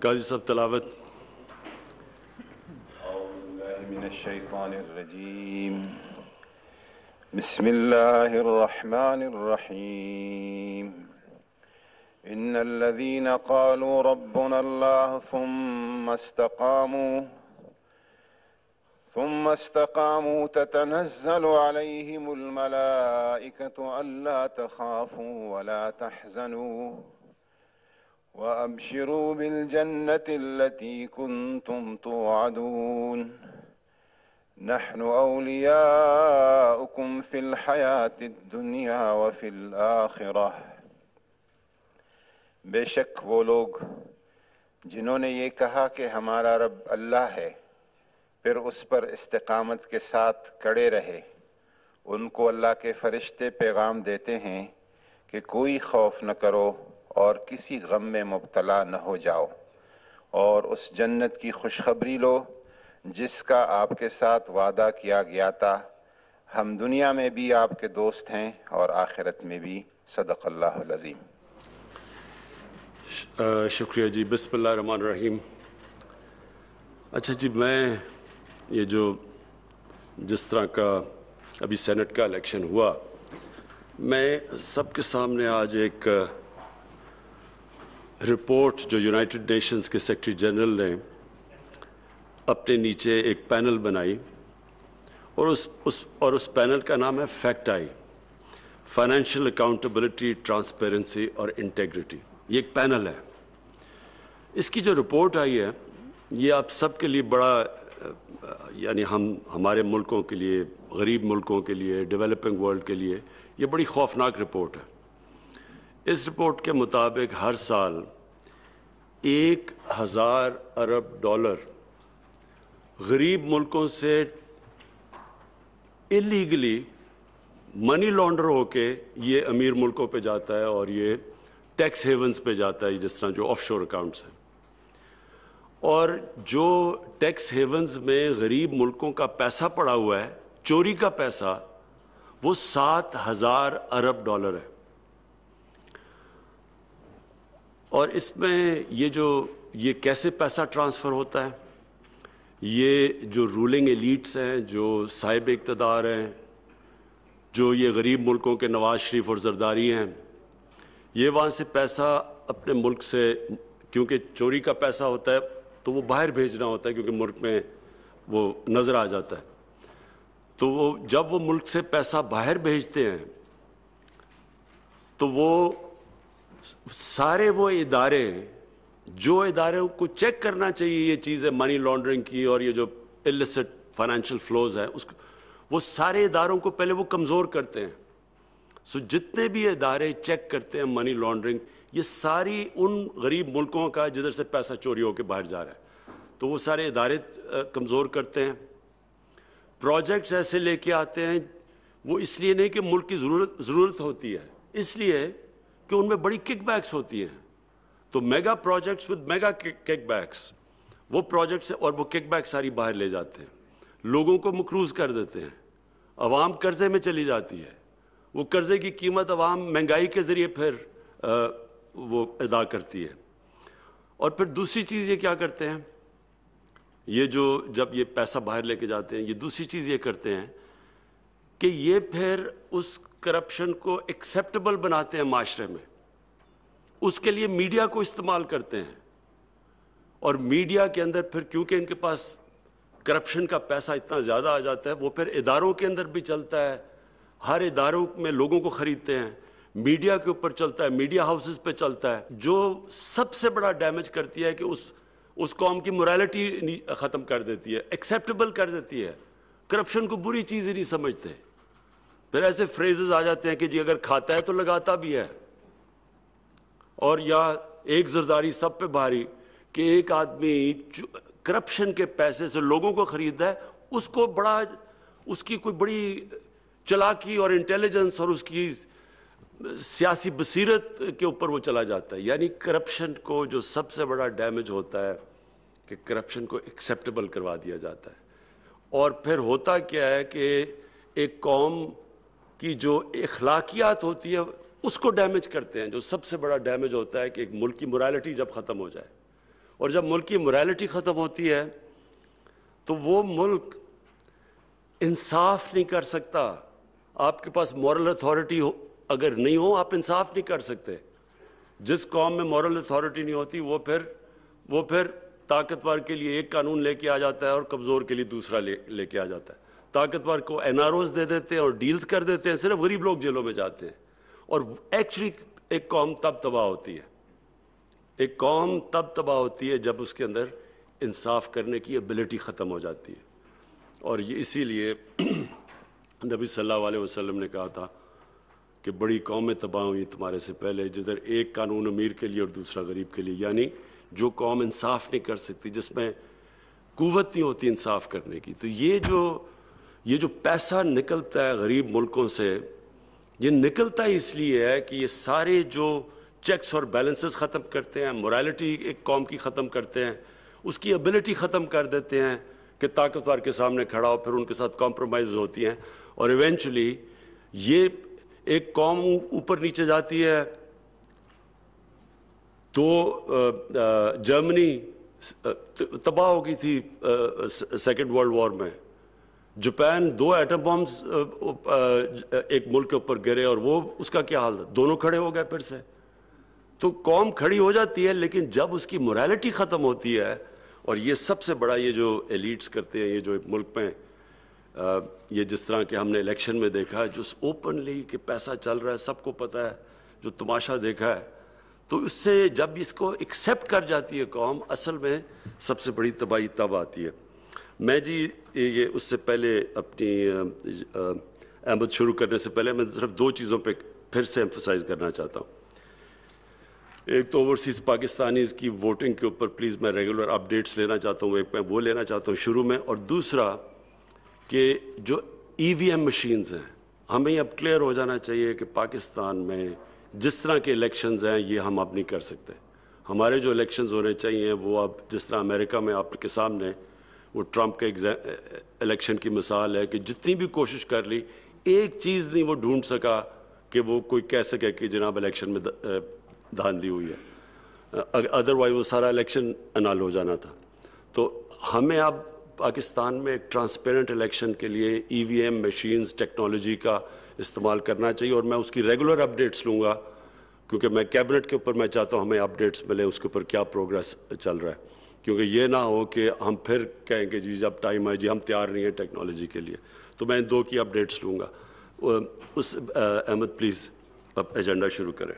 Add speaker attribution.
Speaker 1: قاضی صاحب تلاوت.
Speaker 2: اعوذ باللہ من الشیطان الرجیم. بسم اللہ الرحمن الرحیم. ان الذين قالوا ربنا الله ثم استقاموا تتنزل عليهم الملائكة ألا تخافوا ولا تحزنوا وأبشروا بالجنة التي كنتم توعدون نحن أولياؤكم في الحياة الدنيا وفي الآخرة. بے شک وہ لوگ جنہوں نے یہ کہا کہ ہمارا رب اللہ ہے پھر اس پر استقامت کے ساتھ کڑے رہے، ان کو اللہ کے فرشتے پیغام دیتے ہیں کہ کوئی خوف نہ کرو اور کسی غم میں مبتلا نہ ہو جاؤ، اور اس جنت کی خوشخبری لو جس کا آپ کے ساتھ وعدہ کیا گیا تھا. ہم دنیا میں بھی آپ کے دوست ہیں اور آخرت میں بھی. صدق اللہ العظیم.
Speaker 1: شکریہ جی. بسم اللہ الرحمن الرحیم. اچھا جی، میں یہ جو جس طرح کا ابھی سینٹ کا الیکشن ہوا، میں سب کے سامنے آج ایک رپورٹ جو یونائٹڈ نیشنز کے سیکرٹری جنرل نے اپنے نیچے ایک پینل بنائی، اور اس پینل کا نام ہے fact I, financial accountability, transparency اور انٹیگریٹی. یہ ایک پینل ہے. اس کی جو رپورٹ آئی ہے یہ آپ سب کے لیے بڑا، یعنی ہمارے ملکوں کے لیے، غریب ملکوں کے لیے، ڈیولپنگ ورلڈ کے لیے یہ بڑی خوفناک رپورٹ ہے. اس رپورٹ کے مطابق ہر سال 1000 ارب ڈالر غریب ملکوں سے اللیگلی منی لانڈر ہو کے یہ امیر ملکوں پہ جاتا ہے، اور یہ ٹیکس ہیونز پہ جاتا ہے، جس طرح جو آف شور اکاؤنٹس ہیں. اور جو ٹیکس ہیونز میں غریب ملکوں کا پیسہ پڑا ہوا ہے، چوری کا پیسہ، وہ 7000 ارب ڈالر ہے. اور اس میں یہ کیسے پیسہ ٹرانسفر ہوتا ہے؟ یہ جو رولنگ ایلیٹس ہیں، جو صاحب اقتدار ہیں، جو یہ غریب ملکوں کے نواز شریف اور زرداری ہیں، یہ وہاں سے پیسہ اپنے ملک سے، کیونکہ چوری کا پیسہ ہوتا ہے تو وہ باہر بھیجنا ہوتا ہے، کیونکہ ملک میں وہ نظر آ جاتا ہے. تو جب وہ ملک سے پیسہ باہر بھیجتے ہیں تو وہ سارے وہ ادارے، جو اداروں کو چیک کرنا چاہیے یہ چیزیں منی لانڈرنگ کی اور یہ جو illicit فائنینشیل فلوز ہیں، وہ سارے اداروں کو پہلے وہ کمزور کرتے ہیں. جتنے بھی ادارے چیک کرتے ہیں منی لانڈرنگ، یہ ساری ان غریب ملکوں کا جدھر سے پیسہ چوری ہو کے باہر جا رہا ہے، تو وہ سارے ادارے کمزور کرتے ہیں. پروجیکٹس ایسے لے کے آتے ہیں، وہ اس لیے نہیں کہ ملک کی ضرورت ہوتی ہے، اس لیے کہ ان میں بڑی کک بیکس ہوتی ہیں. تو mega projects with mega kickbacks, وہ پروجیکٹس، اور وہ کک بیک ساری باہر لے جاتے ہیں، لوگوں کو مقروض کر دیتے ہیں، عوام قرضے میں چلی جاتی ہے. وہ قرضے کی قیمت عوام مہنگائی کے ذریعے پھر وہ ادا کرتی ہے. اور پھر دوسری چیز یہ کیا کرتے ہیں، یہ جو جب یہ پیسہ باہر لے کے جاتے ہیں، یہ دوسری چیز یہ کرتے ہیں کہ یہ پھر اس کرپشن کو ایکسیپٹیبل بناتے ہیں معاشرے میں. اس کے لیے میڈیا کو استعمال کرتے ہیں، اور میڈیا کے اندر پھر کیونکہ ان کے پاس کرپشن کا پیسہ اتنا زیادہ آ جاتا ہے، وہ پھر اداروں کے اندر بھی چلتا ہے، ہر اداروں میں لوگوں کو خریدتے ہیں، میڈیا کے اوپر چلتا ہے، میڈیا ہاؤسز پہ چلتا ہے، جو سب سے بڑا ڈیمیج کرتی ہے کہ اس قوم کی morality ختم کر دیتی ہے، ایکسیپٹیبل کر دیتی ہے. کرپشن کو بری چیز ہی نہیں سمجھتے. پھر ایسے فریزز آ جاتے ہیں کہ جی اگر کھاتا ہے تو لگاتا بھی ہے، اور یا ایک زرداری سب پہ بھاری، کہ ایک آدمی کرپشن کے پیسے سے لوگوں کو خریدتا ہے، اس کی کوئی بڑی چلاکی اور انٹیلیجنس اور اس کی سیاسی بصیرت کے اوپر وہ چلا جاتا ہے. یعنی کرپشن کو جو سب سے بڑا ڈیمیج ہوتا ہے کہ کرپشن کو ایکسیپٹیبل کروا دیا جاتا ہے. اور پھر ہوتا کیا ہے کہ ایک قوم کی جو اخلاقیات ہوتی ہے اس کو ڈیمیج کرتے ہیں. جو سب سے بڑا ڈیمیج ہوتا ہے کہ ایک ملک کی morality جب ختم ہو جائے، اور جب ملک کی morality ختم ہوتی ہے تو وہ ملک انصاف نہیں کر سکتا. آپ کے پاس moral authority اگر نہیں ہو آپ انصاف نہیں کر سکتے. جس قوم میں moral authority نہیں ہوتی وہ پھر طاقتور کے لیے ایک قانون لے کے آ جاتا ہے اور کمزور کے لیے دوسرا لے کے آ جاتا ہے. طاقتور کو NROs دے دیتے ہیں اور ڈیلز کر دیتے ہیں, صرف غریب لوگ جیلوں میں جاتے ہیں. اور ایکچولی ایک قوم تب تباہ ہوتی ہے, ایک قوم تب تباہ ہوتی ہے جب اس کے اندر انصاف کرنے کی ایبلٹی ختم ہو جاتی ہے. اور یہ اسی لیے نبی صلی اللہ علیہ وسلم نے کہا تھا کہ بڑی قومیں تباہ ہوئی تمہارے سے پہلے جدھر ایک قانون امیر کے لیے اور دوسرا غریب کے لیے. یعنی جو قوم انصاف نہیں کر سکتی, جس میں قوت نہیں ہوتی انصاف کرنے کی. تو یہ جو پیسہ نکلتا ہے غریب ملکوں سے, یہ نکلتا ہی اس لیے ہے کہ یہ سارے جو چیکس اور بیلنسز ختم کرتے ہیں, morality ایک قوم کی ختم کرتے ہیں, اس کی ابیلٹی ختم کر دیتے ہیں کہ طاقتور کے سامنے کھڑا ہو, پھر ان کے ساتھ کمپرومائز ہوتی ہیں, اور ایونچولی یہ ایک قوم اوپر نیچے جاتی ہے. تو جرمنی تباہ ہو گئی تھی سیکنڈ ورلڈ وار میں. جاپان 2 ایٹم بمز ایک ملک کے اوپر گرے اور وہ اس کا کیا حال تھا, دونوں کھڑے ہو گئے پھر سے. تو قوم کھڑی ہو جاتی ہے, لیکن جب اس کی morality ختم ہوتی ہے, اور یہ سب سے بڑا یہ جو ایلیٹس کرتے ہیں, یہ جو ایک ملک میں یہ جس طرح کہ ہم نے الیکشن میں دیکھا ہے, جو اوپنلی کہ پیسہ چل رہا ہے, سب کو پتہ ہے, جو تماشا دیکھا ہے, تو اس سے جب اس کو ایکسیپٹ کر جاتی ہے قوم, اصل میں سب سے بڑی تباہی تب آتی ہے. میں جی یہ اس سے پہلے اپنی احمد شروع کرنے سے پہلے میں صرف 2 چیزوں پہ پھر سے ایمفسائز کرنا چاہتا ہوں. ایک تو اوورسیز پاکستانیز کی ووٹنگ کے اوپر پلیز میں ریگولر اپڈیٹس لینا چاہتا ہوں, ایک میں وہ لینا چاہتا ہوں شروع میں. اور دوسرا کہ جو EVM مشینز ہیں, ہمیں اب کلیئر ہو جانا چاہیے کہ پاکستان میں جس طرح کے الیکشنز ہیں یہ ہم اب نہیں کر سکتے. ہمارے جو الیکشنز ہونے چاہیے وہ اب جس طرح امریکہ میں آپ کے سامنے وہ ٹرمپ کے الیکشن کی مثال ہے کہ جتنی بھی کوشش کر لی, ایک چیز نہیں وہ ڈھونڈ سکا کہ وہ کوئی کہہ سکے کہ جناب الیکشن میں دھاندلی ہوئی ہے, ادروائز وہ سارا الیکشن انال ہو جانا تھا. تو ہمیں اب پاکستان میں ایک ٹرانسپیرنٹ الیکشن کے لیے EVM مشینز ٹیکنالوجی کا استعمال کرنا چاہیے, اور میں اس کی ریگولر اپڈیٹس لوں گا کیونکہ میں کیبنٹ کے اوپر میں چاہتا ہوں ہمیں اپڈیٹس ملیں اس کے اوپر کیا پروگریس چل رہا ہے, کیونکہ یہ نہ ہو کہ ہم پھر کہیں کہ جی جب ٹائم آئے جی ہم تیار نہیں ہیں ٹیکنالوجی کے لیے. تو میں ان 2 کی اپڈیٹس لوں گا. اس احمد پلیز اب ایجنڈا شروع کریں.